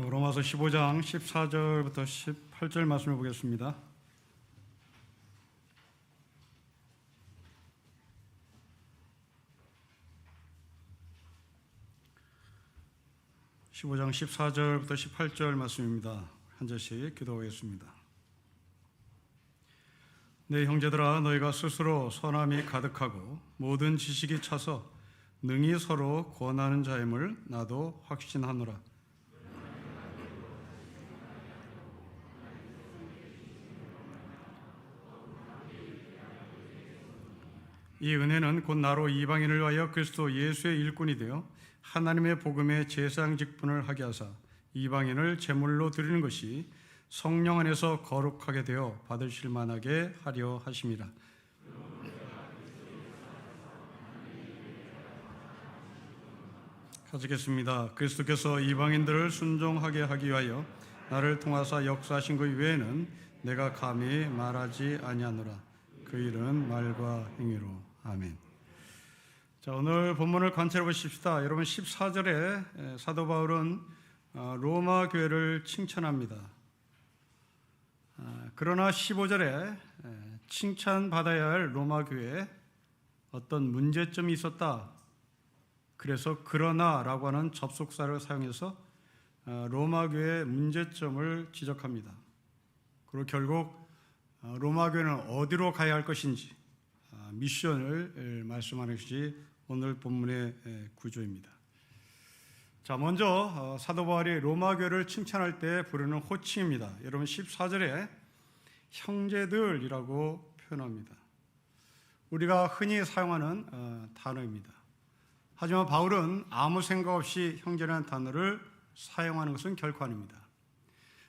로마서 15장 14절부터 18절 말씀을 보겠습니다. (15장) 14절부터 18절 말씀입니다. 한 절씩 기도하겠습니다. 내 형제들아, 너희가 스스로 선함이 가득하고 모든 지식이 차서 능히 서로 권하는 자임을 나도 확신하노라. 이 은혜는 곧 나로 이방인을 위하여 그리스도 예수의 일꾼이 되어 하나님의 복음의 제사장 직분을 하게 하사 이방인을 제물로 드리는 것이 성령 안에서 거룩하게 되어 받으실 만하게 하려 하심이라. 가지겠습니다. 그리스도께서 이방인들을 순종하게 하기 위하여 나를 통하사 역사하신 것 외에는 내가 감히 말하지 아니하노라. 그 일은 말과 행위로. 아멘. 자, 오늘 본문을 관찰해 보십시다. 여러분, 14절에 사도 바울은 로마 교회를 칭찬합니다. 그러나 15절에 칭찬받아야 할 로마 교회에 어떤 문제점이 있었다. 그래서 그러나라고 하는 접속사를 사용해서 로마 교회의 문제점을 지적합니다. 그리고 결국 로마 교회는 어디로 가야 할 것인지 미션을 말씀하는 것이 오늘 본문의 구조입니다. 자, 먼저 사도 바울이 로마 교회를 칭찬할 때 부르는 호칭입니다. 여러분, 14절에 형제들이라고 표현합니다. 우리가 흔히 사용하는 단어입니다. 하지만 바울은 아무 생각 없이 형제라는 단어를 사용하는 것은 결코 아닙니다.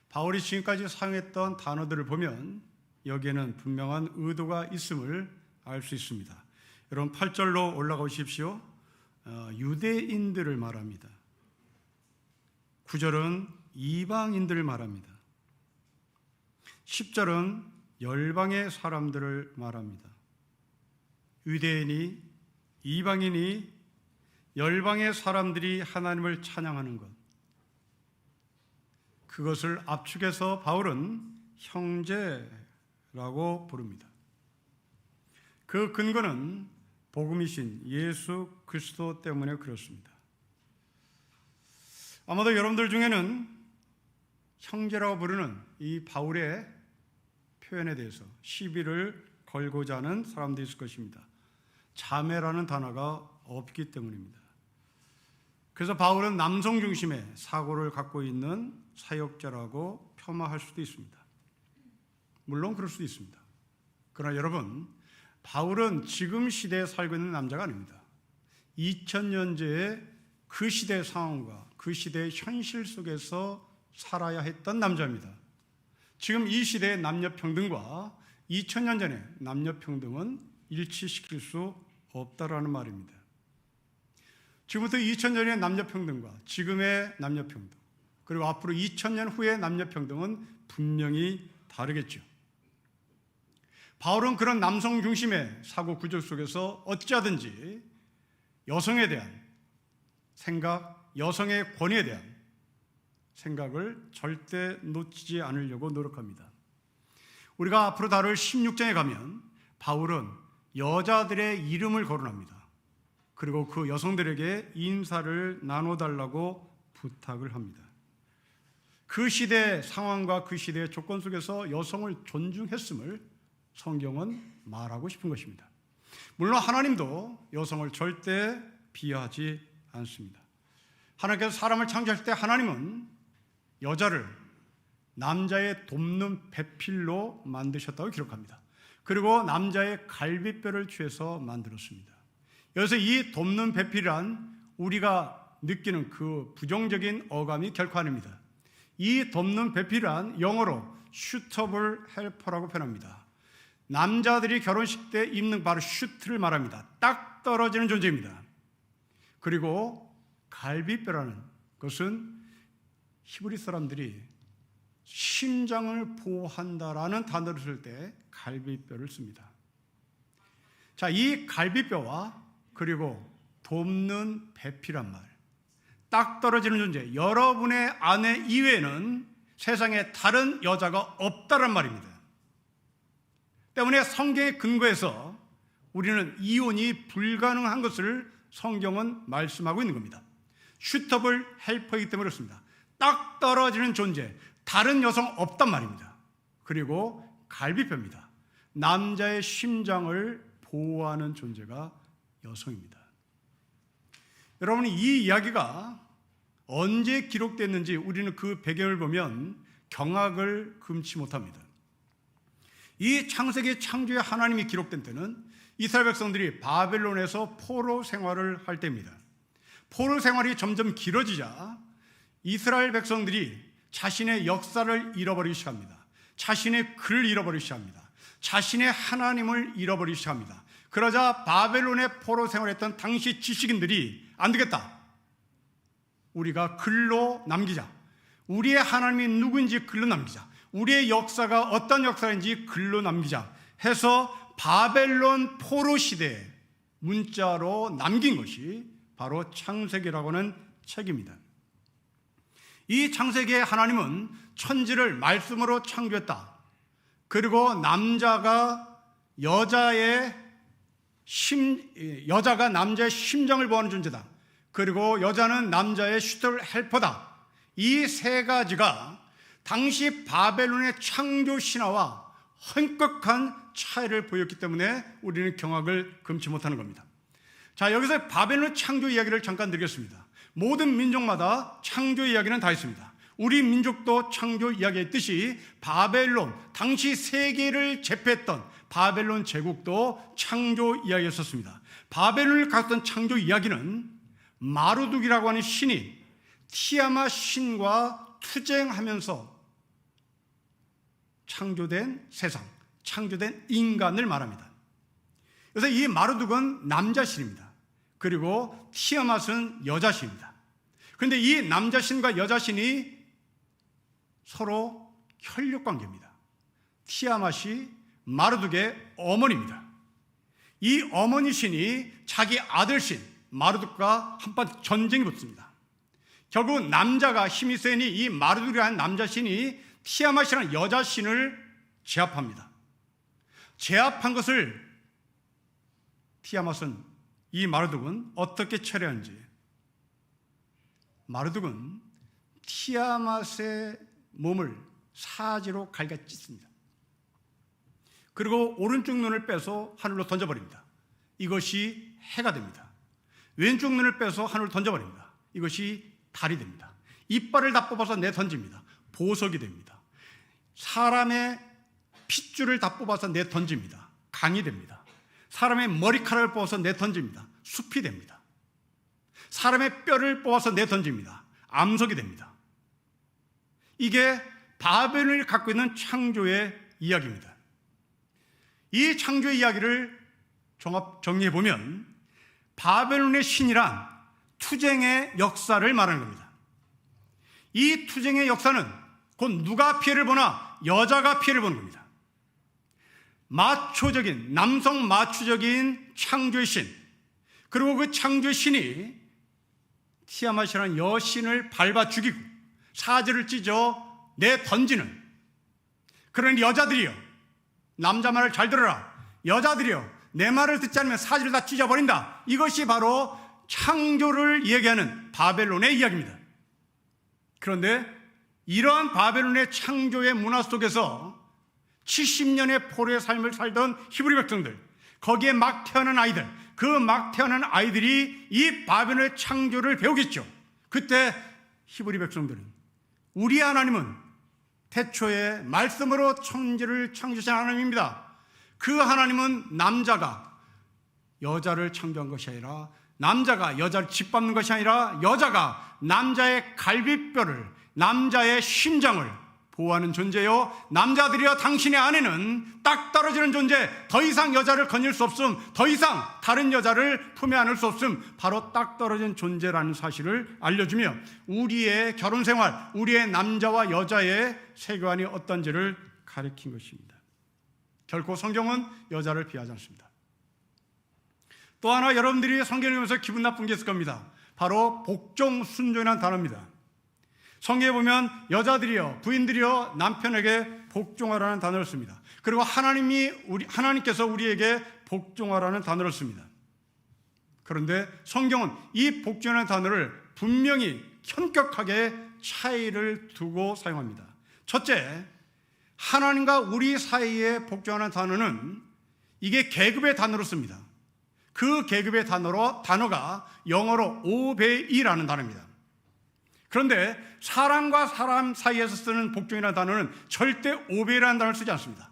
바울이 지금까지 사용했던 단어들을 보면 여기에는 분명한 의도가 있음을 알 수 있습니다. 여러분, 8절로 올라가 보십시오. 유대인들을 말합니다. 9절은 이방인들을 말합니다. 10절은 열방의 사람들을 말합니다. 유대인이, 이방인이, 열방의 사람들이 하나님을 찬양하는 것, 그것을 압축해서 바울은 형제라고 부릅니다. 그 근거는 복음이신 예수 그리스도 때문에 그렇습니다. 아마도 여러분들 중에는 형제라고 부르는 이 바울의 표현에 대해서 시비를 걸고자 하는 사람도 있을 것입니다. 자매라는 단어가 없기 때문입니다. 그래서 바울은 남성 중심의 사고를 갖고 있는 사역자라고 폄하할 수도 있습니다. 물론 그럴 수도 있습니다. 그러나 여러분, 바울은 지금 시대에 살고 있는 남자가 아닙니다. 2000년째의 그 시대의 상황과 그 시대의 현실 속에서 살아야 했던 남자입니다. 지금 이 시대의 남녀평등과 2000년 전의 남녀평등은 일치시킬 수 없다라는 말입니다. 지금부터 2000년의 남녀평등과 지금의 남녀평등, 그리고 앞으로 2000년 후의 남녀평등은 분명히 다르겠죠. 바울은 그런 남성 중심의 사고 구조 속에서 어찌하든지 여성에 대한 생각, 여성의 권위에 대한 생각을 절대 놓치지 않으려고 노력합니다. 우리가 앞으로 다룰 16장에 가면 바울은 여자들의 이름을 거론합니다. 그리고 그 여성들에게 인사를 나눠달라고 부탁을 합니다. 그 시대의 상황과 그 시대의 조건 속에서 여성을 존중했음을 성경은 말하고 싶은 것입니다. 물론 하나님도 여성을 절대 비하하지 않습니다. 하나님께서 사람을 창조하실 때 하나님은 여자를 남자의 돕는 배필로 만드셨다고 기록합니다. 그리고 남자의 갈비뼈를 취해서 만들었습니다. 여기서 이 돕는 배필이란 우리가 느끼는 그 부정적인 어감이 결코 아닙니다. 이 돕는 배필이란 영어로 suitable helper라고 표현합니다. 남자들이 결혼식 때 입는 바로 슈트를 말합니다. 딱 떨어지는 존재입니다. 그리고 갈비뼈라는 것은 히브리 사람들이 심장을 보호한다라는 단어를 쓸 때 갈비뼈를 씁니다. 자, 이 갈비뼈와 그리고 돕는 배필한 말, 딱 떨어지는 존재, 여러분의 아내 이외에는 세상에 다른 여자가 없다란 말입니다. 때문에 성경의 근거에서 우리는 이혼이 불가능한 것을 성경은 말씀하고 있는 겁니다. 슈터블 헬퍼이기 때문에 그렇습니다. 딱 떨어지는 존재, 다른 여성 없단 말입니다. 그리고 갈비뼈입니다. 남자의 심장을 보호하는 존재가 여성입니다. 여러분, 이 이야기가 언제 기록됐는지 우리는 그 배경을 보면 경악을 금치 못합니다. 이 창세기 창조의 하나님이 기록된 때는 이스라엘 백성들이 바벨론에서 포로 생활을 할 때입니다. 포로 생활이 점점 길어지자 이스라엘 백성들이 자신의 역사를 잃어버리기 시작합니다. 자신의 글을 잃어버리기 시작합니다. 자신의 하나님을 잃어버리기 시작합니다. 그러자 바벨론에 포로 생활했던 당시 지식인들이 안 되겠다, 우리가 글로 남기자. 우리의 하나님이 누구인지 글로 남기자. 우리의 역사가 어떤 역사인지 글로 남기자 해서 바벨론 포로 시대에 문자로 남긴 것이 바로 창세기라고 하는 책입니다. 이 창세기의 하나님은 천지를 말씀으로 창조했다. 그리고 여자가 남자의 심장을 보호하는 존재다. 그리고 여자는 남자의 슈터 헬퍼다. 이 세 가지가 당시 바벨론의 창조 신화와 엄격한 차이를 보였기 때문에 우리는 경악을 금치 못하는 겁니다. 자, 여기서 바벨론 창조 이야기를 잠깐 드리겠습니다. 모든 민족마다 창조 이야기는 다 있습니다. 우리 민족도 창조 이야기에 있듯이 바벨론, 당시 세계를 제패했던 바벨론 제국도 창조 이야기였었습니다. 바벨론을 갔던 창조 이야기는 마르둑이라고 하는 신이 티아마 신과 투쟁하면서 창조된 세상, 창조된 인간을 말합니다. 그래서 이 마르둑은 남자신입니다. 그리고 티아맛은 여자신입니다. 그런데 이 남자신과 여자신이 서로 혈육관계입니다. 티아맛이 마르둑의 어머니입니다. 이 어머니 신이 자기 아들신 마르둑과 한판 전쟁이 붙습니다. 결국 남자가 힘이 세니 이 마르둑이라는 남자신이 티아맛이라는 여자신을 제압합니다. 제압한 것을 티아맛은, 이 마르둑은 어떻게 처리하는지, 마르둑은 티아맛의 몸을 사지로 갈가 찢습니다. 그리고 오른쪽 눈을 빼서 하늘로 던져버립니다. 이것이 해가 됩니다. 왼쪽 눈을 빼서 하늘로 던져버립니다. 이것이 달이 됩니다. 이빨을 다 뽑아서 내던집니다. 보석이 됩니다. 사람의 핏줄을 다 뽑아서 내던집니다. 강이 됩니다. 사람의 머리카락을 뽑아서 내던집니다. 숲이 됩니다. 사람의 뼈를 뽑아서 내던집니다. 암석이 됩니다. 이게 바벨론이 갖고 있는 창조의 이야기입니다. 이 창조의 이야기를 정리해보면 바벨론의 신이란 투쟁의 역사를 말하는 겁니다. 이 투쟁의 역사는 곧 누가 피해를 보나 여자가 피해를 보는 겁니다. 마초적인, 남성 마초적인 창조의 신, 그리고 그 창조의 신이 티아맛이라는 여신을 밟아 죽이고 사지를 찢어 내던지는 그런 여자들이요, 남자 말을 잘 들어라, 여자들이요, 내 말을 듣지 않으면 사지를 다 찢어버린다. 이것이 바로 창조를 얘기하는 바벨론의 이야기입니다. 그런데 이러한 바벨론의 창조의 문화 속에서 70년의 포로의 삶을 살던 히브리 백성들, 거기에 막 태어난 아이들, 그 막 태어난 아이들이 이 바벨론의 창조를 배우겠죠. 그때 히브리 백성들은 우리 하나님은 태초에 말씀으로 천지를 창조하신 하나님입니다. 그 하나님은 남자가 여자를 창조한 것이 아니라, 남자가 여자를 짓밟는 것이 아니라, 여자가 남자의 갈비뼈를, 남자의 심장을 보호하는 존재요, 남자들이여 당신의 아내는 딱 떨어지는 존재, 더 이상 여자를 거닐 수 없음, 더 이상 다른 여자를 품에 안을 수 없음, 바로 딱 떨어진 존재라는 사실을 알려주며 우리의 결혼생활, 우리의 남자와 여자의 세계관이 어떤지를 가리킨 것입니다. 결코 성경은 여자를 비하하지 않습니다. 또 하나 여러분들이 성경을 읽으면서 기분 나쁜 게 있을 겁니다. 바로 복종 순종이라는 단어입니다. 성경에 보면 여자들이여 부인들이여 남편에게 복종하라는 단어를 씁니다. 그리고 하나님께서 우리에게 복종하라는 단어를 씁니다. 그런데 성경은 이 복종하는 단어를 분명히 현격하게 차이를 두고 사용합니다. 첫째, 하나님과 우리 사이에 복종하는 단어는 이게 계급의 단어로 씁니다. 그 계급의 단어가 영어로 obey라는 단어입니다. 그런데 사람과 사람 사이에서 쓰는 복종이라는 단어는 절대 obey라는 단어를 쓰지 않습니다.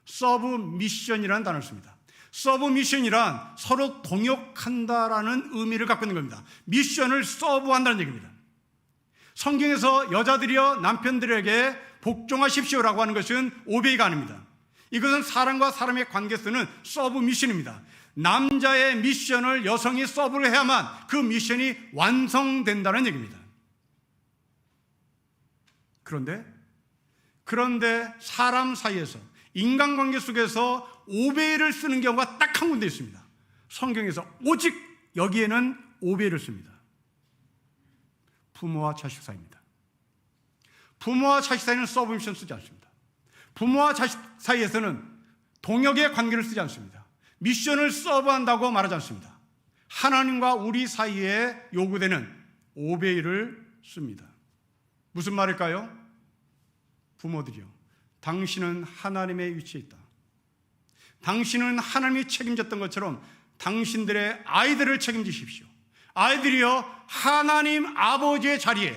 submission이라는 단어를 씁니다. submission이란 서로 동역한다라는 의미를 갖고 있는 겁니다. 미션을 서브한다는 얘기입니다. 성경에서 여자들이여 남편들에게 복종하십시오라고 하는 것은 obey가 아닙니다. 이것은 사람과 사람의 관계에 쓰는 submission입니다. 남자의 미션을 여성이 서브를 해야만 그 미션이 완성된다는 얘기입니다. 그런데 사람 사이에서 인간관계 속에서 오베이를 쓰는 경우가 딱 한 군데 있습니다. 성경에서 오직 여기에는 오베이를 씁니다. 부모와 자식 사이입니다. 부모와 자식 사이는 서브미션 쓰지 않습니다. 부모와 자식 사이에서는 동역의 관계를 쓰지 않습니다. 미션을 서브한다고 말하지 않습니다. 하나님과 우리 사이에 요구되는 오베이를 씁니다. 무슨 말일까요? 부모들이요, 당신은 하나님의 위치에 있다. 당신은 하나님이 책임졌던 것처럼 당신들의 아이들을 책임지십시오. 아이들이여, 하나님 아버지의 자리에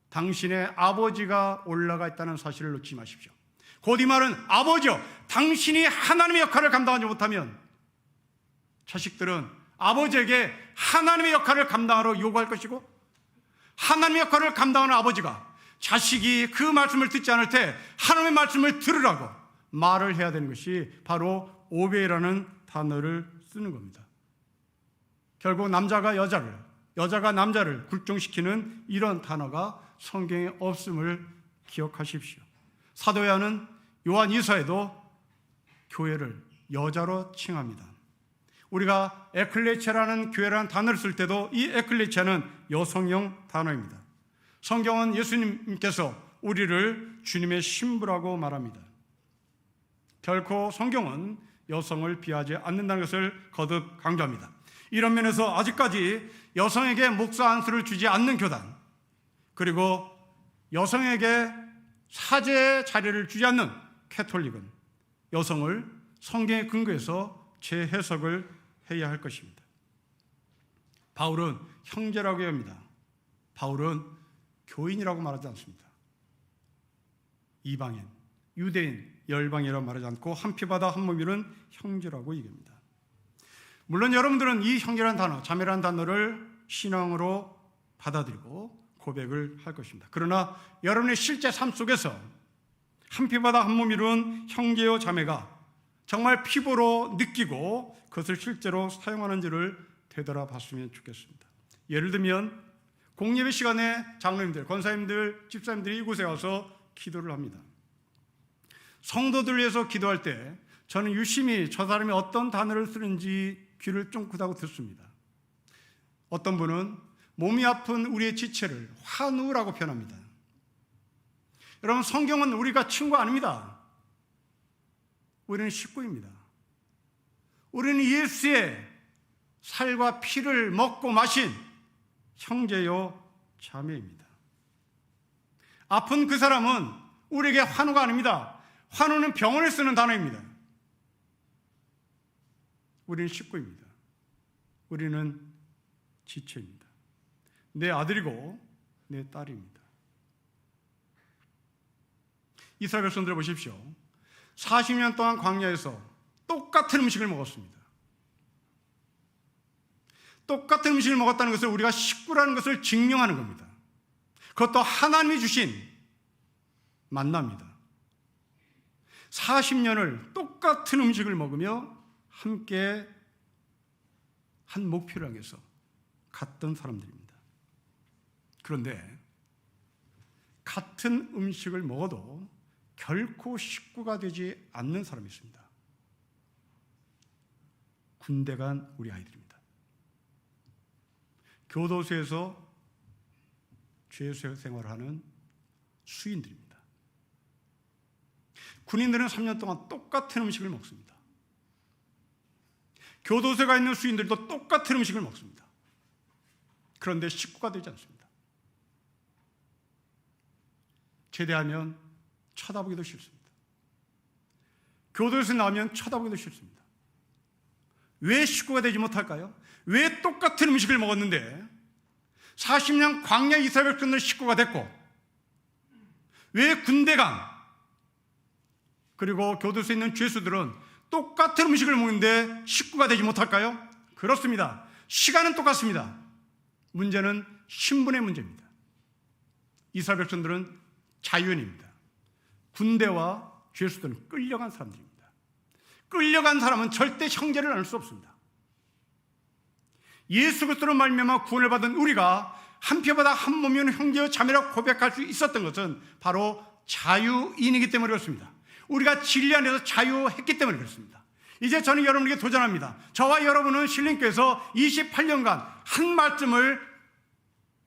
당신의 아버지가 올라가 있다는 사실을 놓치지 마십시오. 곧 이 말은 아버지여, 당신이 하나님의 역할을 감당하지 못하면 자식들은 아버지에게 하나님의 역할을 감당하러 요구할 것이고, 하나님의 역할을 감당하는 아버지가 자식이 그 말씀을 듣지 않을 때 하나님의 말씀을 들으라고 말을 해야 되는 것이 바로 오베이라는 단어를 쓰는 겁니다. 결국 남자가 여자를, 여자가 남자를 굴종시키는 이런 단어가 성경에 없음을 기억하십시오. 사도 요한은 요한 2서에도 교회를 여자로 칭합니다. 우리가 에클레시아라는 교회라는 단어를 쓸 때도 이 에클레시아는 여성형 단어입니다. 성경은 예수님께서 우리를 주님의 신부라고 말합니다. 결코 성경은 여성을 비하지 않는다는 것을 거듭 강조합니다. 이런 면에서 아직까지 여성에게 목사 안수를 주지 않는 교단, 그리고 여성에게 사제의 자리를 주지 않는 캐톨릭은 여성을 성경에 근거해서 재해석을 해야 할 것입니다. 바울은 형제라고 합니다. 바울은 교인이라고 말하지 않습니다. 이방인, 유대인, 열방이라고 말하지 않고 한 피바다 한 몸이는 형제라고 얘기합니다. 물론 여러분들은 이 형제라는 단어, 자매라는 단어를 신앙으로 받아들이고 고백을 할 것입니다. 그러나 여러분의 실제 삶 속에서 한 피바다 한 몸이는 형제요 자매가 정말 피부로 느끼고 그것을 실제로 사용하는지를 되돌아봤으면 좋겠습니다. 예를 들면 공예배 시간에 장로님들, 권사님들, 집사님들이 이곳에 와서 기도를 합니다. 성도들 위해서 기도할 때 저는 유심히 저 사람이 어떤 단어를 쓰는지 귀를 쫑긋하고 듣습니다. 어떤 분은 몸이 아픈 우리의 지체를 환우라고 표현합니다. 여러분, 성경은 우리가 친구 아닙니다. 우리는 식구입니다. 우리는 예수의 살과 피를 먹고 마신 형제요 자매입니다. 아픈 그 사람은 우리에게 환우가 아닙니다. 환우는 병원에 쓰는 단어입니다. 우리는 식구입니다. 우리는 지체입니다. 내 아들이고 내 딸입니다. 이스라엘 백성들 보십시오. 40년 동안 광야에서 똑같은 음식을 먹었습니다. 똑같은 음식을 먹었다는 것을 우리가 식구라는 것을 증명하는 겁니다. 그것도 하나님이 주신 만나입니다. 40년을 똑같은 음식을 먹으며 함께 한 목표를 향해서 갔던 사람들입니다. 그런데 같은 음식을 먹어도 결코 식구가 되지 않는 사람이 있습니다. 군대 간 우리 아이들입니다. 교도소에서 죄수 생활하는 수인들입니다. 군인들은 3년 동안 똑같은 음식을 먹습니다. 교도소에 가 있는 수인들도 똑같은 음식을 먹습니다. 그런데 식구가 되지 않습니다. 제대하면 쳐다보기도 싫습니다. 교도소에서 나오면 쳐다보기도 싫습니다. 왜 식구가 되지 못할까요? 왜 똑같은 음식을 먹었는데 40년 광야 이스라엘 백성들 식구가 됐고, 왜 군대감 그리고 교도소에 있는 죄수들은 똑같은 음식을 먹는데 식구가 되지 못할까요? 그렇습니다. 시간은 똑같습니다. 문제는 신분의 문제입니다. 이스라엘 백성들은 자유인입니다. 군대와 죄수들은 끌려간 사람들입니다. 끌려간 사람은 절대 형제를 나눌 수 없습니다. 예수 그리스도로 말미암아 구원을 받은 우리가 한 뼈보다 한 몸이면 형제요 자매라고 고백할 수 있었던 것은 바로 자유인이기 때문에 그렇습니다. 우리가 진리 안에서 자유했기 때문에 그렇습니다. 이제 저는 여러분에게 도전합니다. 저와 여러분은 신림교회에서 28년간 한 말씀을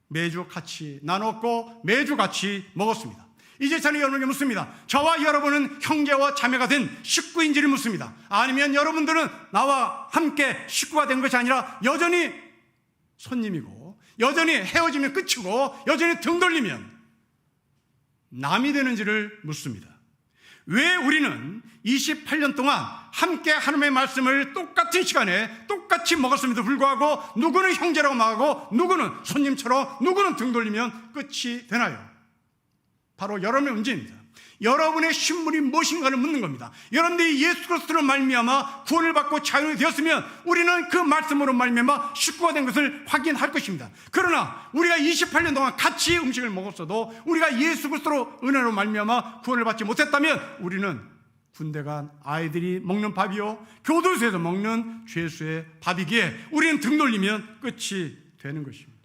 매주 같이 나눴고 매주 같이 먹었습니다. 이제 저는 여러분에게 묻습니다. 저와 여러분은 형제와 자매가 된 식구인지를 묻습니다. 아니면 여러분들은 나와 함께 식구가 된 것이 아니라 여전히 손님이고, 여전히 헤어지면 끝이고, 여전히 등 돌리면 남이 되는지를 묻습니다. 왜 우리는 28년 동안 함께 하나님의 말씀을 똑같은 시간에 똑같이 먹었음에도 불구하고 누구는 형제라고 말하고 누구는 손님처럼 누구는 등 돌리면 끝이 되나요? 바로 여러분의 문제입니다. 여러분의 신분이 무엇인가를 묻는 겁니다. 여러분들이 예수 그리스도로 말미암아 구원을 받고 자유인이 되었으면 우리는 그 말씀으로 말미암아 식구가 된 것을 확인할 것입니다. 그러나 우리가 28년 동안 같이 음식을 먹었어도 우리가 예수 그리스도로 은혜로 말미암아 구원을 받지 못했다면 우리는 군대 간 아이들이 먹는 밥이요 교도소에서 먹는 죄수의 밥이기에 우리는 등 돌리면 끝이 되는 것입니다.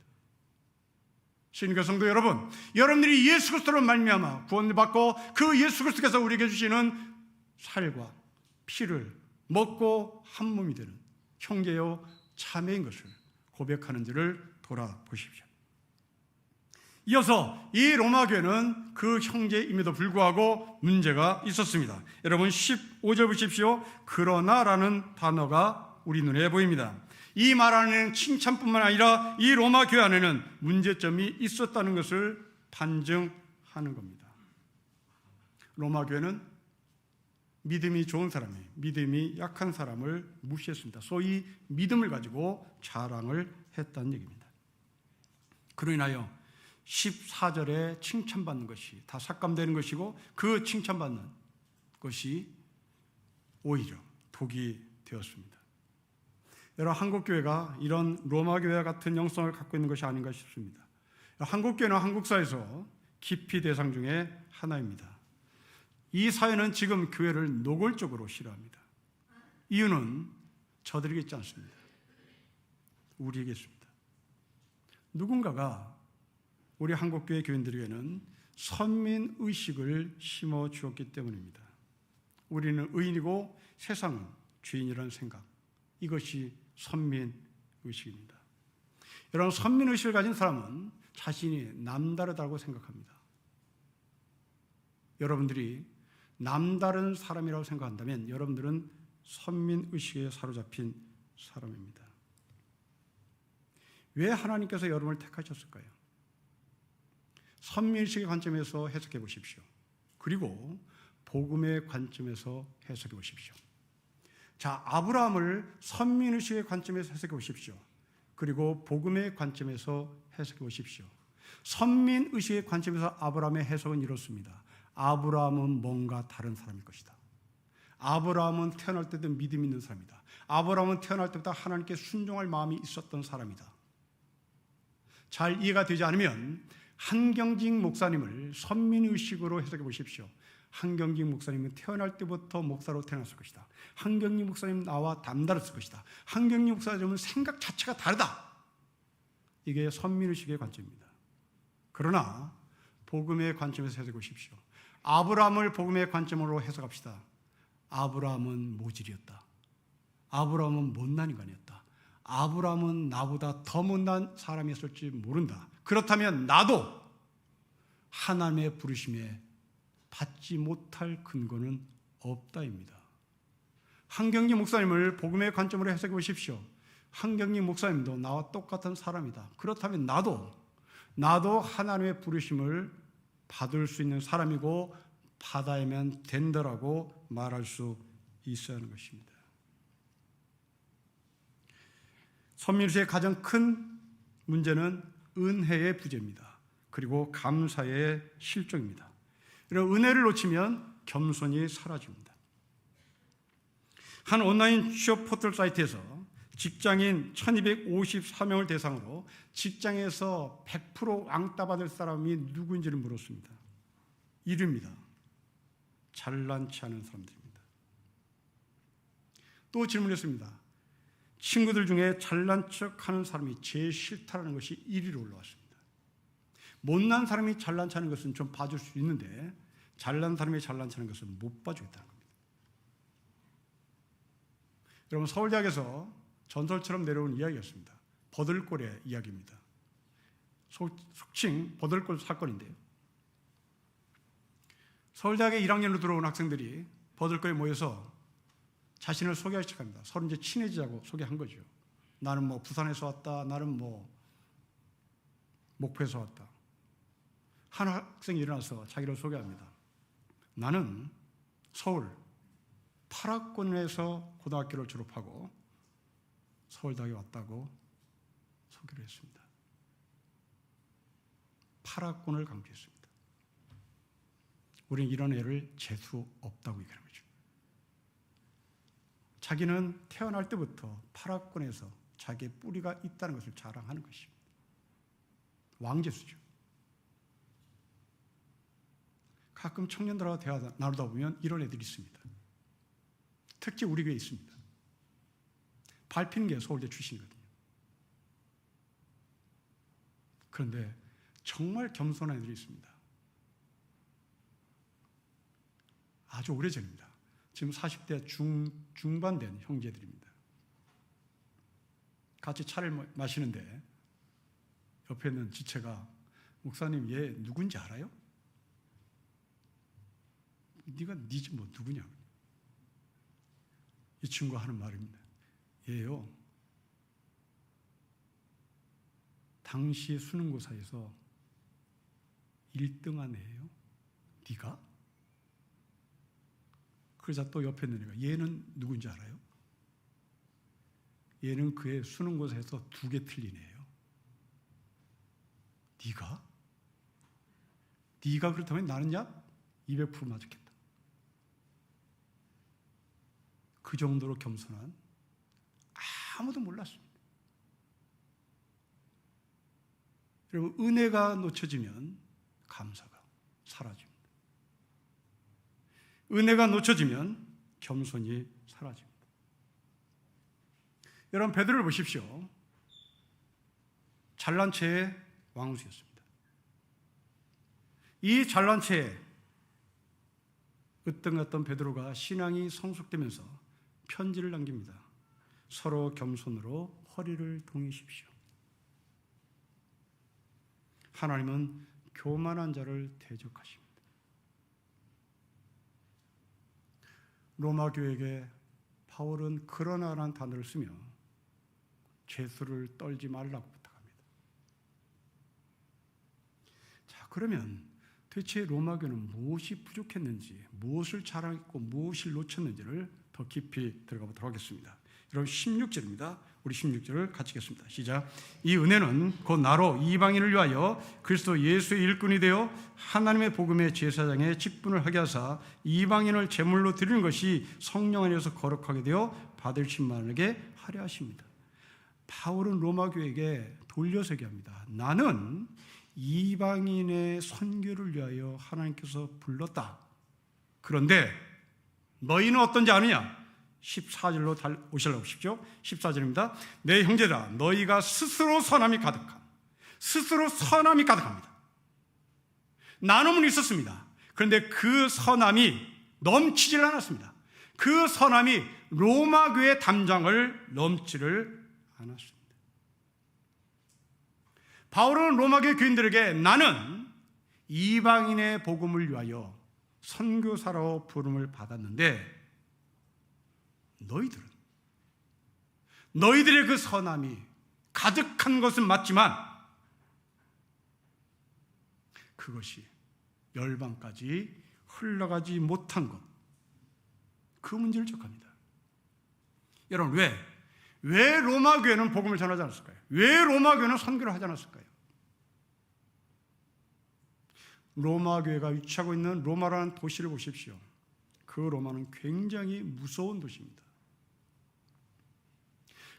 신과 성도 여러분, 여러분들이 예수 그리스도로 말미암아 구원을 받고 그 예수 그리스도께서 우리에게 주시는 살과 피를 먹고 한 몸이 되는 형제요 자매인 것을 고백하는지를 돌아보십시오. 이어서 이 로마 교회는 그 형제임에도 불구하고 문제가 있었습니다. 여러분 15절 보십시오. 그러나라는 단어가 우리 눈에 보입니다. 이 말 안에는 칭찬뿐만 아니라 이 로마 교회 안에는 문제점이 있었다는 것을 반증하는 겁니다. 로마 교회는 믿음이 좋은 사람이 믿음이 약한 사람을 무시했습니다. 소위 믿음을 가지고 자랑을 했다는 얘기입니다. 그로 인하여 14절에 칭찬받는 것이 다 삭감되는 것이고 그 칭찬받는 것이 오히려 독이 되었습니다. 여러분, 한국교회가 이런 로마교회와 같은 영성을 갖고 있는 것이 아닌가 싶습니다. 한국교회는 한국사에서 기피 대상 중에 하나입니다. 이 사회는 지금 교회를 노골적으로 싫어합니다. 이유는 저들에게 있지 않습니다. 우리에게 있습니다. 누군가가 우리 한국교회 교인들에게는 선민의식을 심어주었기 때문입니다. 우리는 의인이고 세상은 죄인이라는 생각, 이것이 선민의식입니다. 여러분, 선민의식을 가진 사람은 자신이 남다르다고 생각합니다. 여러분들이 남다른 사람이라고 생각한다면 여러분들은 선민의식에 사로잡힌 사람입니다. 왜 하나님께서 여러분을 택하셨을까요? 선민의식의 관점에서 해석해 보십시오. 그리고 복음의 관점에서 해석해 보십시오. 자, 아브라함을 선민의식의 관점에서 해석해 보십시오. 그리고 복음의 관점에서 해석해 보십시오. 선민의식의 관점에서 아브라함의 해석은 이렇습니다. 아브라함은 뭔가 다른 사람일 것이다. 아브라함은 태어날 때도 믿음 있는 사람이다. 아브라함은 태어날 때부터 하나님께 순종할 마음이 있었던 사람이다. 잘 이해가 되지 않으면 한경직 목사님을 선민의식으로 해석해 보십시오. 한경직 목사님은 태어날 때부터 목사로 태어났을 것이다. 한경직 목사님 나와 남다랐을 것이다. 한경직 목사님은 생각 자체가 다르다. 이게 선민의식의 관점입니다. 그러나 복음의 관점에서 해석해 보십시오. 아브라함을 복음의 관점으로 해석합시다. 아브라함은 모질이었다. 아브라함은 못난 인간이었다. 아브라함은 나보다 더 못난 사람이었을지 모른다. 그렇다면 나도 하나님의 부르심에 받지 못할 근거는 없다입니다. 한경직 목사님을 복음의 관점으로 해석해 보십시오. 한경직 목사님도 나와 똑같은 사람이다. 그렇다면 나도 하나님의 부르심을 받을 수 있는 사람이고 받아야만 된다라고 말할 수 있어야 하는 것입니다. 선민수의 가장 큰 문제는 은혜의 부재입니다. 그리고 감사의 실종입니다. 이런 은혜를 놓치면 겸손이 사라집니다. 한 온라인 취업 포털 사이트에서 직장인 1254명을 대상으로 직장에서 100% 왕따 받을 사람이 누구인지를 물었습니다. 1위입니다. 잘난치 않은 사람들입니다. 또 질문했습니다. 친구들 중에 잘난 척하는 사람이 제일 싫다는 것이 1위로 올라왔습니다. 못난 사람이 잘난치 않은 것은 좀 봐줄 수 있는데 잘난 사람이 잘난치 않은 것은 못 봐주겠다는 겁니다. 여러분, 서울대학에서 전설처럼 내려온 이야기였습니다. 버들골의 이야기입니다. 속칭 버들골 사건인데요. 서울대학에 1학년으로 들어온 학생들이 버들골에 모여서 자신을 소개하기 시작합니다. 서로 이제 친해지자고 소개한 거죠. 나는 뭐 부산에서 왔다. 나는 뭐 목포에서 왔다. 한 학생이 일어나서 자기를 소개합니다. 나는 서울 8학군에서 고등학교를 졸업하고 서울대학에 왔다고 소개를 했습니다. 8학군을 강조했습니다. 우리는 이런 애를 재수 없다고 얘기하는 거죠. 자기는 태어날 때부터 8학군에서 자기의 뿌리가 있다는 것을 자랑하는 것입니다. 왕재수죠. 가끔 청년들하고 대화 나누다 보면 이런 애들이 있습니다. 특히 우리 교회에 있습니다. 밟히는 게 서울대 출신이거든요. 그런데 정말 겸손한 애들이 있습니다. 아주 오래전입니다. 지금 40대 중반 된 형제들입니다. 같이 차를 마시는데 옆에 있는 지체가 목사님 얘 누군지 알아요? 네가 니지 뭐 누구냐? 이 친구가 하는 말입니다. 얘요, 당시 수능고사에서 1등한 애예요. 네가? 그러자 또 옆에 있는 애가 얘는 누군지 알아요? 얘는 그의 수능고사에서 2개 틀린 애예요. 네가? 네가 그렇다면 나는야 200% 맞았겠다. 그 정도로 겸손한, 아무도 몰랐습니다. 여러분, 은혜가 놓쳐지면 감사가 사라집니다. 은혜가 놓쳐지면 겸손이 사라집니다. 여러분, 베드로를 보십시오. 잘난 체의 왕수였습니다. 이 잘난 체에 으뜸했던 베드로가 신앙이 성숙되면서 편지를 남깁니다. 서로 겸손으로 허리를 동이십시오. 하나님은 교만한 자를 대적하십니다. 로마 교회에게 바울은 그러나라는 단어를 쓰며 죄수를 떨지 말라고 부탁합니다. 자, 그러면 도대체 로마 교회는 무엇이 부족했는지, 무엇을 자랑했고 무엇을 놓쳤는지를 더 깊이 들어가 보도록 하겠습니다. 여러분, 16절입니다. 우리 16절을 같이 읽겠습니다. 시작. 이 은혜는 곧 나로 이방인을 위하여 그리스도 예수의 일꾼이 되어 하나님의 복음의 제사장의 직분을 하게 하사 이방인을 제물로 드리는 것이 성령 안에서 거룩하게 되어 받으신 만에게 하려 하십니다. 바울은 로마 교회에게 돌려서 얘기합니다. 나는 이방인의 선교를 위하여 하나님께서 불렀다. 그런데 너희는 어떤지 아느냐? 14절로 오시려고 하십시오. 14절입니다. 내 형제들아, 너희가 스스로 선함이 가득합니다. 나눔은 있었습니다. 그런데 그 선함이 넘치질 않았습니다. 그 선함이 로마 교회 담장을 넘지를 않았습니다. 바울은 로마교회 교인들에게 나는 이방인의 복음을 위하여 선교사로 부름을 받았는데 너희들의 그 선함이 가득한 것은 맞지만 그것이 열방까지 흘러가지 못한 것, 그 문제를 지적합니다. 여러분, 왜 로마 교회는 복음을 전하지 않았을까요? 왜 로마 교회는 선교를 하지 않았을까요? 로마 교회가 위치하고 있는 로마라는 도시를 보십시오. 그 로마는 굉장히 무서운 도시입니다.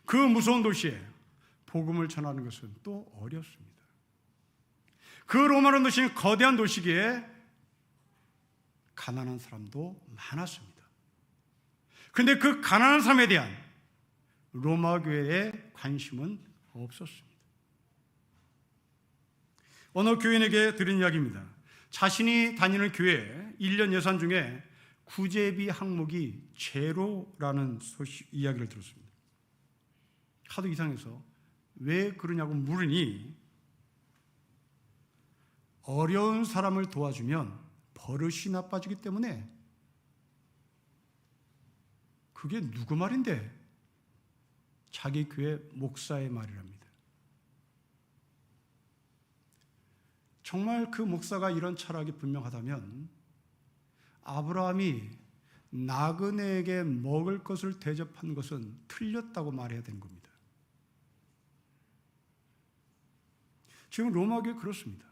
그 무서운 도시에 복음을 전하는 것은 또 어렵습니다. 그 로마라는 도시는 거대한 도시기에 가난한 사람도 많았습니다. 그런데 그 가난한 사람에 대한 로마 교회의 관심은 없었습니다. 어느 교인에게 들은 이야기입니다. 자신이 다니는 교회 1년 예산 중에 구제비 항목이 제로라는 이야기를 들었습니다. 하도 이상해서 왜 그러냐고 물으니 어려운 사람을 도와주면 버릇이 나빠지기 때문에. 그게 누구 말인데? 자기 교회 목사의 말이랍니다. 정말 그 목사가 이런 철학이 분명하다면 아브라함이 나그네에게 먹을 것을 대접한 것은 틀렸다고 말해야 되는 겁니다. 지금 로마교회 그렇습니다.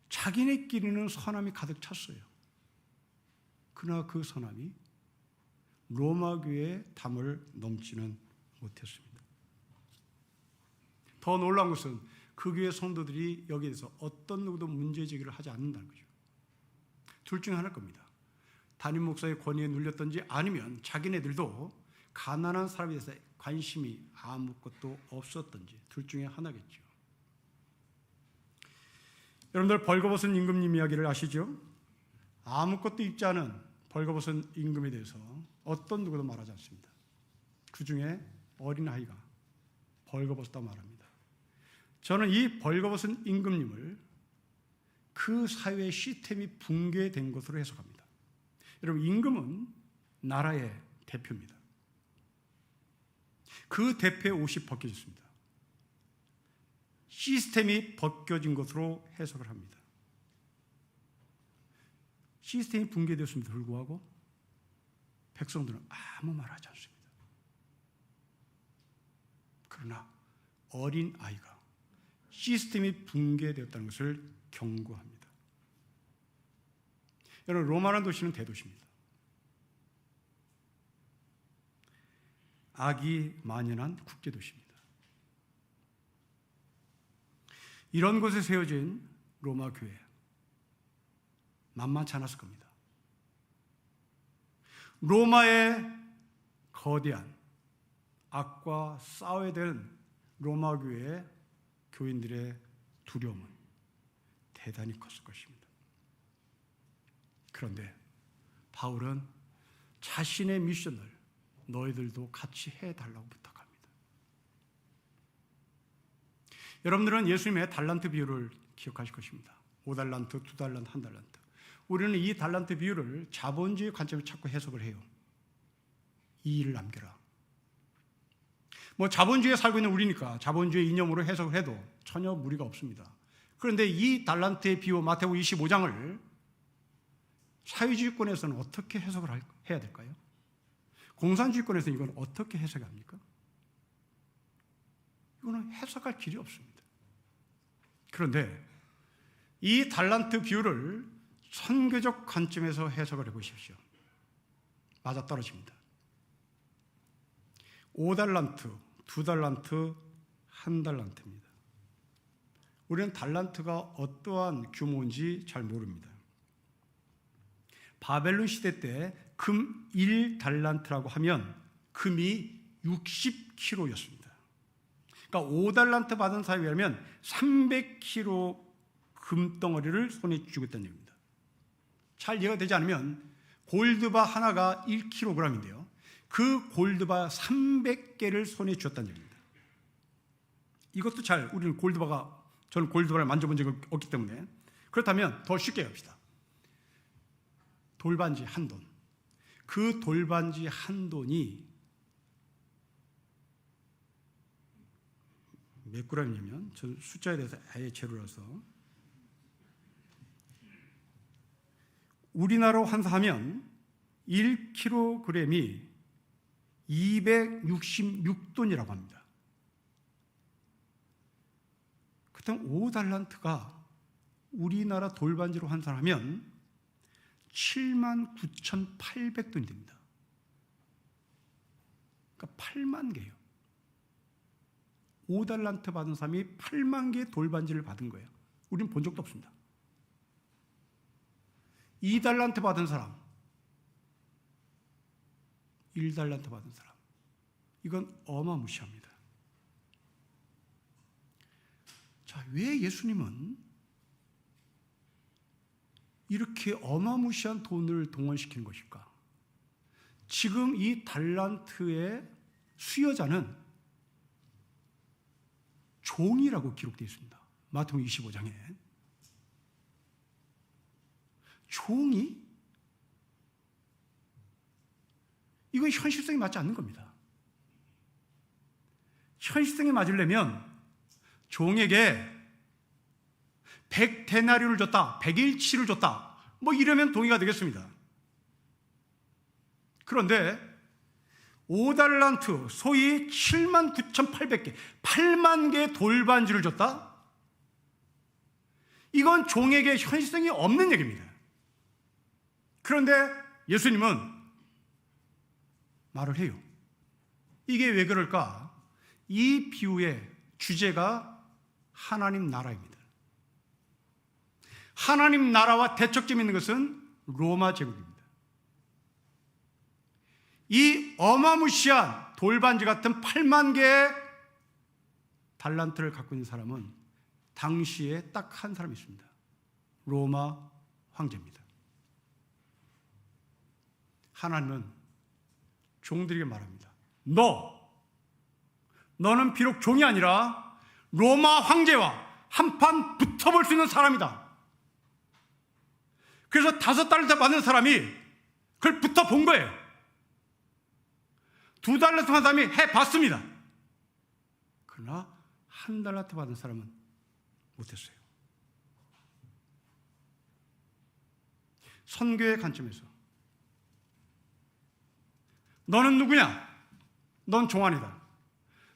자기네끼리는 선함이 가득 찼어요. 그러나 그 선함이 로마교회의 담을 넘지는 못했습니다. 더 놀라운 것은 그 교회 성도들이 여기에 대해서 어떤 누구도 문제제기를 하지 않는다는 거죠. 둘 중에 하나일 겁니다. 담임 목사의 권위에 눌렸던지 아니면 자기네들도 가난한 사람에 대해서 관심이 아무것도 없었던지 둘 중에 하나겠죠. 여러분들 벌거벗은 임금님 이야기를 아시죠? 아무것도 입지 않은 벌거벗은 임금에 대해서 어떤 누구도 말하지 않습니다. 그 중에 어린아이가 벌거벗었다고 말합니다. 저는 이 벌거벗은 임금님을 그 사회의 시스템이 붕괴된 것으로 해석합니다. 여러분, 임금은 나라의 대표입니다. 그 대표의 옷이 벗겨졌습니다. 시스템이 벗겨진 것으로 해석을 합니다. 시스템이 붕괴되었음에도 불구하고 백성들은 아무 말하지 않습니다. 그러나 어린 아이가 시스템이 붕괴되었다는 것을 경고합니다. 여러분, 로마라는 도시는 대도시입니다. 악이 만연한 국제도시입니다. 이런 곳에 세워진 로마 교회, 만만치 않았을 겁니다. 로마의 거대한 악과 싸워야 되는 로마 교회의 교인들의 두려움은 대단히 컸을 것입니다. 그런데 바울은 자신의 미션을 너희들도 같이 해달라고 부탁합니다. 여러분들은 예수님의 달란트 비유를 기억하실 것입니다. 5달란트, 2달란트, 1달란트. 우리는 이 달란트 비유를 자본주의 관점에서 자꾸 해석을 해요. 이 일을 남겨라. 자본주의에 살고 있는 우리니까 자본주의 이념으로 해석을 해도 전혀 무리가 없습니다. 그런데 이 달란트의 비유 마태복음 25장을 사회주의권에서는 어떻게 해석을 해야 될까요? 공산주의권에서는 이건 어떻게 해석합니까? 이거는 해석할 길이 없습니다. 그런데 이 달란트 비유를 선교적 관점에서 해석을 해보십시오. 맞아떨어집니다. 5달란트, 2달란트, 1달란트입니다. 우리는 달란트가 어떠한 규모인지 잘 모릅니다. 바벨론 시대 때 금 1달란트라고 하면 금이 60kg였습니다. 그러니까 5달란트 받은 사람이라면 300kg 금덩어리를 손에 쥐고 있다는 얘기입니다. 잘 이해가 되지 않으면 골드바 하나가 1kg인데요. 그 골드바 300개를 손에 쥐었다는 얘기입니다. 이것도 저는 골드바를 만져본 적이 없기 때문에, 그렇다면 더 쉽게 합시다. 돌반지 한 돈. 그 돌반지 한 돈이 몇 그램이냐면, 저 숫자에 대해서 아예 제로라서, 우리나라로 환산하면 1kg이 266돈이라고 합니다. 그렇다면 5달란트가 우리나라 돌반지로 환산하면 79,800돈이 됩니다. 그러니까 8만 개예요. 5달란트 받은 사람이 8만 개의 돌반지를 받은 거예요. 우리는 본 적도 없습니다. 2달란트 받은 사람, 1달란트 받은 사람, 이건 어마무시합니다. 자, 왜 예수님은 이렇게 어마무시한 돈을 동원시키는 것일까? 지금 이 달란트의 수여자는 종이라고 기록되어 있습니다. 마태복음 25장에. 종이? 이건 현실성이 맞지 않는 겁니다. 현실성이 맞으려면 종에게 100데나리온을 줬다, 100일치를 줬다, 뭐 이러면 동의가 되겠습니다. 그런데 5달란트, 소위 79,800개, 8만 개의 돌반지를 줬다? 이건 종에게 현실성이 없는 얘기입니다. 그런데 예수님은 말을 해요. 이게 왜 그럴까? 이 비유의 주제가 하나님 나라입니다. 하나님 나라와 대척점이 있는 것은 로마 제국입니다. 이 어마무시한 돌반지 같은 8만 개의 달란트를 갖고 있는 사람은 당시에 딱 한 사람이 있습니다. 로마 황제입니다. 하나님은 종들에게 말합니다. 너는 비록 종이 아니라 로마 황제와 한판 붙어볼 수 있는 사람이다. 그래서 5달란트 받은 사람이 그걸 붙어본 거예요. 2달란트 받은 사람이 해봤습니다. 그러나 1달란트 받은 사람은 못했어요. 선교의 관점에서 너는 누구냐? 넌 종아니다.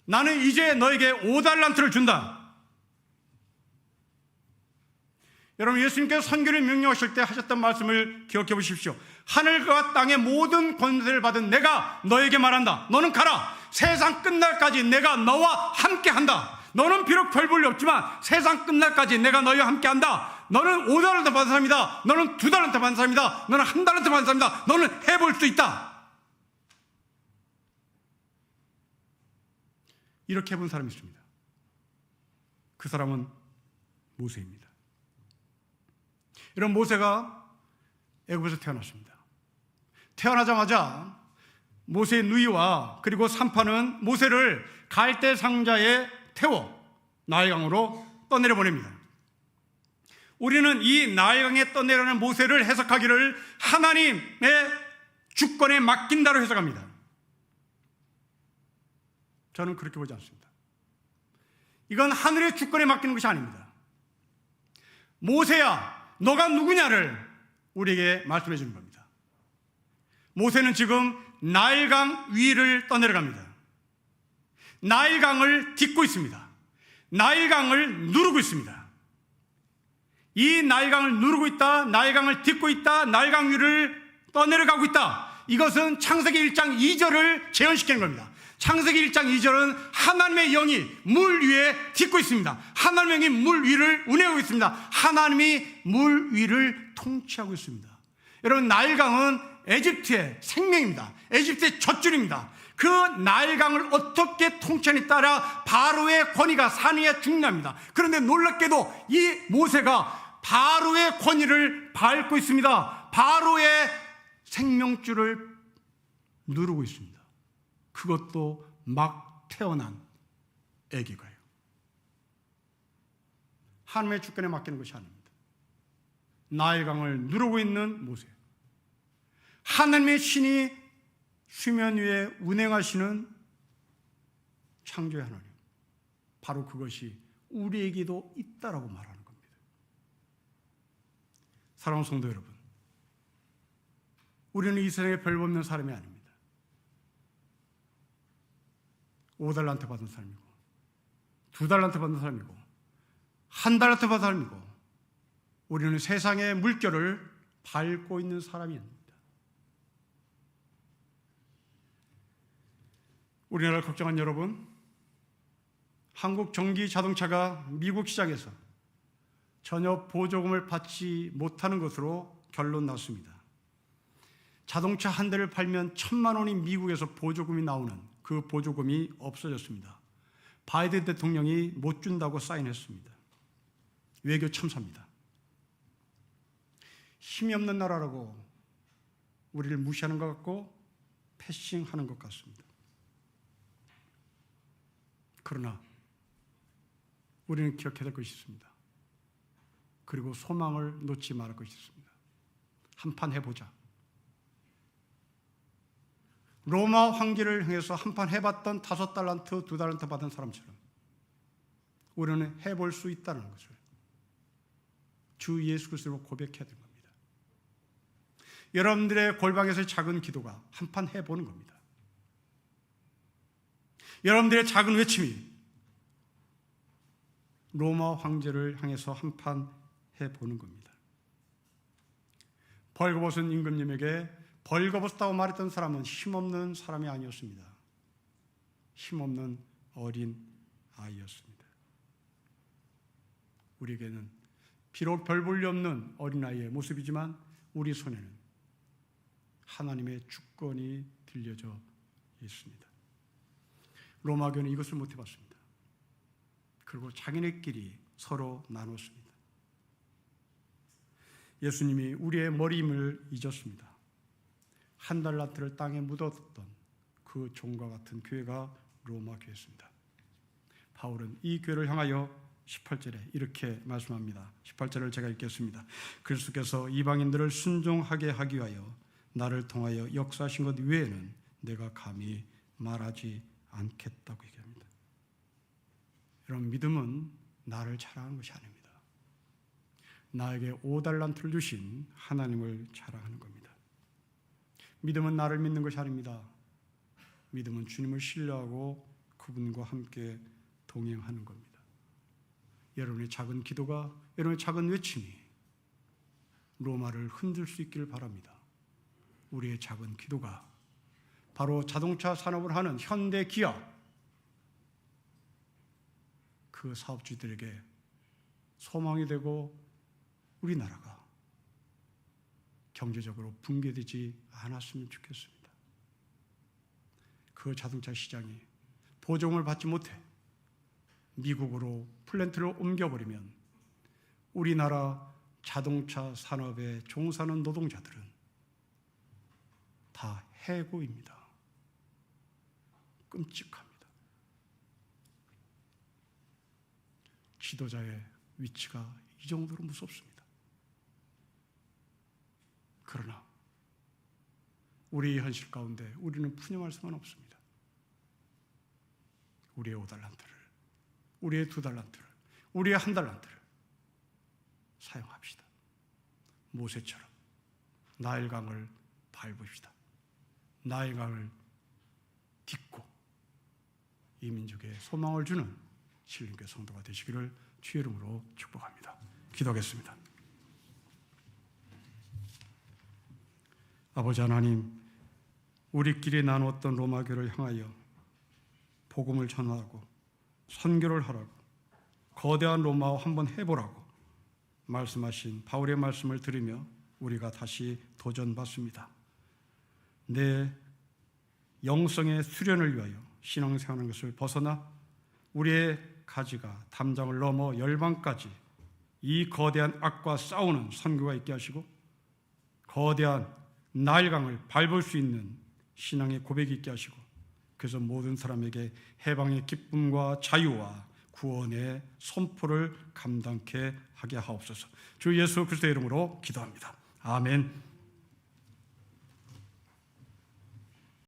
나는 이제 너에게 5달란트를 준다. 여러분, 예수님께서 선교를 명령하실 때 하셨던 말씀을 기억해 보십시오. 하늘과 땅의 모든 권세를 받은 내가 너에게 말한다. 너는 가라. 세상 끝날까지 내가 너와 함께한다. 너는 비록 별 볼일 없지만 세상 끝날까지 내가 너희와 함께한다. 너는 5달란트 받은 사람이다. 너는 2달란트 받은 사람이다. 너는 1달란트 받은 사람이다. 너는 해볼 수 있다. 이렇게 해본 사람이 있습니다. 그 사람은 모세입니다. 이런 모세가 애굽에서 태어났습니다. 태어나자마자 모세의 누이와 그리고 산파는 모세를 갈대 상자에 태워 나일강으로 떠내려 보냅니다. 우리는 이 나일강에 떠내려는 모세를 해석하기를 하나님의 주권에 맡긴다로 해석합니다. 저는 그렇게 보지 않습니다. 이건 하늘의 주권에 맡기는 것이 아닙니다. 모세야, 너가 누구냐를 우리에게 말씀해 주는 겁니다. 모세는 지금 나일강 위를 떠내려갑니다. 나일강을 딛고 있습니다. 나일강을 누르고 있습니다. 이 나일강을 누르고 있다, 나일강을 딛고 있다, 나일강 위를 떠내려가고 있다. 이것은 창세기 1장 2절을 재현시키는 겁니다. 창세기 1장 2절은 하나님의 영이 물 위에 딛고 있습니다. 하나님의 영이 물 위를 운행하고 있습니다. 하나님이 물 위를 통치하고 있습니다. 여러분, 나일강은 에집트의 생명입니다. 에집트의 젖줄입니다. 그 나일강을 어떻게 통치하느냐에 따라 바로의 권위가 산 위에 중요합니다. 그런데 놀랍게도 이 모세가 바로의 권위를 밟고 있습니다. 바로의 생명줄을 누르고 있습니다. 그것도 막 태어난 아기가요. 하나님의 주권에 맡기는 것이 아닙니다. 나일강을 누르고 있는 모세, 하나님의 신이 수면 위에 운행하시는 창조의 하나님, 바로 그것이 우리에게도 있다라고 말하는 겁니다. 사랑하는 성도 여러분, 우리는 이 세상에 별 없는 사람이 아닙니다. 5달란트 받은 사람이고 2달란트 받은 사람이고 1달란트 받은 사람이고, 우리는 세상의 물결을 밟고 있는 사람입니다. 우리나라를 걱정한 여러분, 한국 전기 자동차가 미국 시장에서 전혀 보조금을 받지 못하는 것으로 결론 났습니다. 자동차 한 대를 팔면 1,000만 원이 미국에서 보조금이 나오는 그 보조금이 없어졌습니다. 바이든 대통령이 못 준다고 사인했습니다. 외교 참사입니다. 힘이 없는 나라라고 우리를 무시하는 것 같고 패싱하는 것 같습니다. 그러나 우리는 기억해야 될 것이 있습니다. 그리고 소망을 놓지 말을 것이 있습니다. 한판 해보자. 로마 황제를 향해서 한판 해봤던 5달란트, 2달란트 받은 사람처럼 우리는 해볼 수 있다는 것을 주 예수 그리스도로 고백해야 되는 겁니다. 여러분들의 골방에서의 작은 기도가 한판 해보는 겁니다. 여러분들의 작은 외침이 로마 황제를 향해서 한판 해보는 겁니다. 벌거벗은 임금님에게 벌거벗다고 말했던 사람은 힘없는 사람이 아니었습니다. 힘없는 어린 아이였습니다. 우리에게는 비록 별 볼 일 없는 어린아이의 모습이지만 우리 손에는 하나님의 주권이 들려져 있습니다. 로마교는 이것을 못 해봤습니다. 그리고 자기네끼리 서로 나눴습니다. 예수님이 우리의 머리임을 잊었습니다. 1달란트를 땅에 묻었던 그 종과 같은 교회가 로마 교회였습니다. 바울은 이 교회를 향하여 18절에 이렇게 말씀합니다. 18절을 제가 읽겠습니다. 그리스도께서 이방인들을 순종하게 하기 위하여 나를 통하여 역사하신 것 외에는 내가 감히 말하지 않겠다고 얘기합니다. 여러분, 믿음은 나를 자랑하는 것이 아닙니다. 나에게 5달란트를 주신 하나님을 자랑하는 겁니다. 믿음은 나를 믿는 것이 아닙니다. 믿음은 주님을 신뢰하고 그분과 함께 동행하는 겁니다. 여러분의 작은 기도가, 여러분의 작은 외침이 로마를 흔들 수 있기를 바랍니다. 우리의 작은 기도가 바로 자동차 산업을 하는 현대 기아, 그 사업주들에게 소망이 되고 우리나라가 경제적으로 붕괴되지 않았으면 좋겠습니다. 그 자동차 시장이 보조금을 받지 못해 미국으로 플랜트를 옮겨버리면 우리나라 자동차 산업에 종사하는 노동자들은 다 해고입니다. 끔찍합니다. 지도자의 위치가 이 정도로 무섭습니다. 그러나 우리의 현실 가운데 우리는 푸념할 수는 없습니다. 우리의 5달란트를, 우리의 2달란트를, 우리의 1달란트를 사용합시다. 모세처럼 나일강을 밟읍시다. 나일강을 딛고 이 민족에 소망을 주는 신림교회 성도가 되시기를 주의 이름으로 축복합니다. 기도하겠습니다. 아버지 하나님, 우리끼리 나누었던 로마교를 향하여 복음을 전하고 선교를 하라고, 거대한 로마와 한번 해보라고 말씀하신 바울의 말씀을 들으며 우리가 다시 도전받습니다. 내 영성의 수련을 위하여 신앙생활하는 것을 벗어나 우리의 가지가 담장을 넘어 열방까지 이 거대한 악과 싸우는 선교가 있게 하시고, 거대한 나일강을 밟을 수 있는 신앙의 고백이 있게 하시고, 그래서 모든 사람에게 해방의 기쁨과 자유와 구원의 선포를 감당케 하게 하옵소서. 주 예수 그리스도의 이름으로 기도합니다. 아멘.